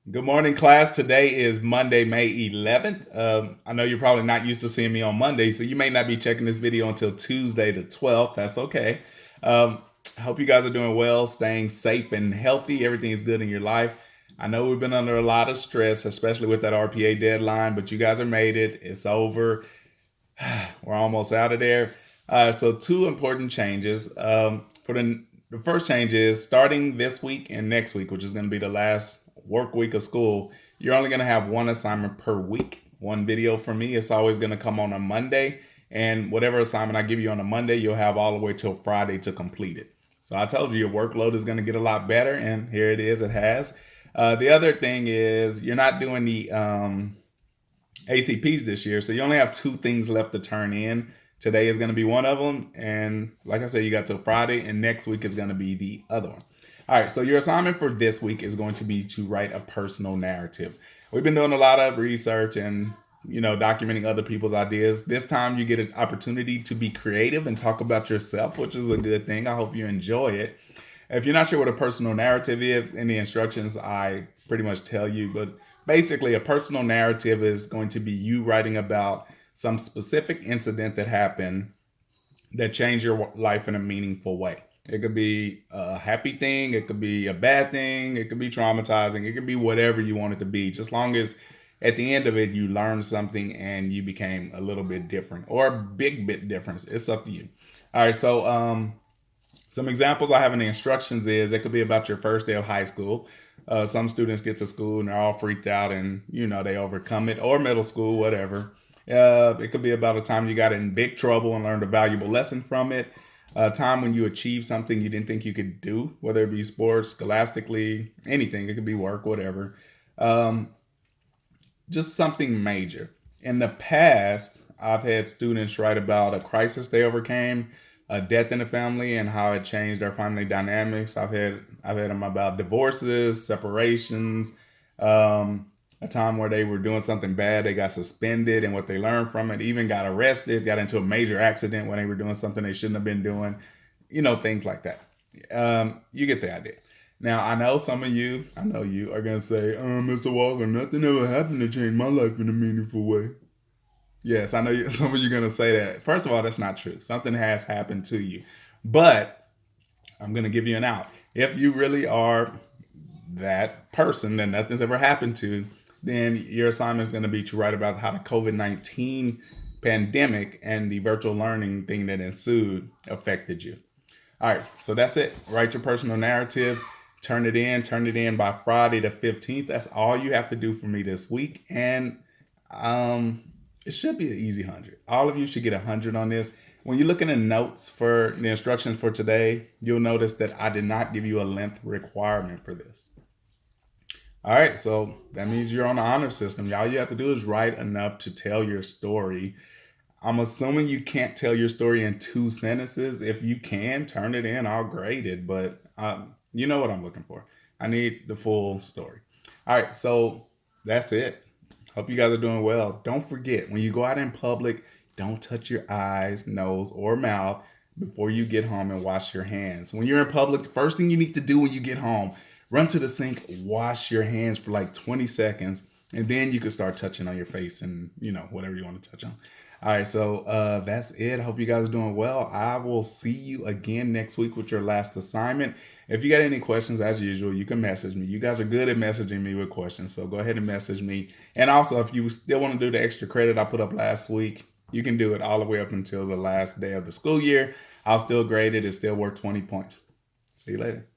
Good morning, class. Today is Monday, May 11th. I know you're probably not used to seeing me on Monday, so you may not be checking this video until Tuesday the 12th. That's okay. Um, I hope you guys are doing well, staying safe and healthy. Everything is good in your life. I know we've been under a lot of stress, especially with that RPA deadline, but you guys have made it. It's over. We're almost out of there. So two important changes. The first change is starting this week and next week, which is going to be the last work week of school. You're only going to have one assignment per week. One video from me. It's always going to come on a Monday, and whatever assignment I give you on a Monday, you'll have all the way till Friday to complete it. So I told you your workload is going to get a lot better, and here it is. It has. The other thing is you're not doing the ACPs this year. So you only have two things left to turn in. Today is going to be one of them. And like I said, you got till Friday, and next week is going to be the other one. All right. So your assignment for this week is going to be to write a personal narrative. We've been doing a lot of research and documenting other people's ideas. This time you get an opportunity to be creative and talk about yourself, which is a good thing. I hope you enjoy it. If you're not sure what a personal narrative is, in the instructions, I pretty much tell you, but basically, a personal narrative is going to be you writing about some specific incident that happened that changed your life in a meaningful way. It could be a happy thing, it could be a bad thing, it could be traumatizing, it could be whatever you want it to be, just long as at the end of it you learned something and you became a little bit different or a big bit different. It's up to you. All right, so some examples I have in the instructions is it could be about your first day of high school. Some students get to school and they're all freaked out and they overcome it, or middle school, whatever. It could be about a time you got in big trouble and learned a valuable lesson from it. A time when you achieved something you didn't think you could do, whether it be sports, scholastically, anything. It could be work, whatever. Um, just something major. In the past, I've had students write about a crisis they overcame, a death in the family, and how it changed their family dynamics. I've had them about divorces, separations, a time where they were doing something bad, they got suspended, and what they learned from it. Even got arrested, got into a major accident when they were doing something they shouldn't have been doing. Things like that. You get the idea. Now, I know some of you, I know you are going to say, Mr. Walker, nothing ever happened to change my life in a meaningful way. Yes, I know some of you are going to say that. First of all, that's not true. Something has happened to you. But I'm going to give you an out. If you really are that person that nothing's ever happened to, then your assignment is going to be to write about how the COVID-19 pandemic and the virtual learning thing that ensued affected you. All right, so that's it. Write your personal narrative, turn it in by Friday the 15th. That's all you have to do for me this week. And it should be an easy 100. All of you should get 100 on this. When you look in the notes for the instructions for today, you'll notice that I did not give you a length requirement for this. All right, so that means you're on the honor system. All you have to do is write enough to tell your story. I'm assuming you can't tell your story in 2 sentences. If you can, turn it in. I'll grade it, but you know what I'm looking for. I need the full story. All right, so that's it. Hope you guys are doing well. Don't forget, when you go out in public, don't touch your eyes, nose, or mouth before you get home, and wash your hands. When you're in public, first thing you need to do when you get home, run to the sink, wash your hands for like 20 seconds, and then you can start touching on your face and, whatever you want to touch on. All right, so that's it. I hope you guys are doing well. I will see you again next week with your last assignment. If you got any questions, as usual, you can message me. You guys are good at messaging me with questions, so go ahead and message me. And also, if you still want to do the extra credit I put up last week, you can do it all the way up until the last day of the school year. I'll still grade it. It's still worth 20 points. See you later.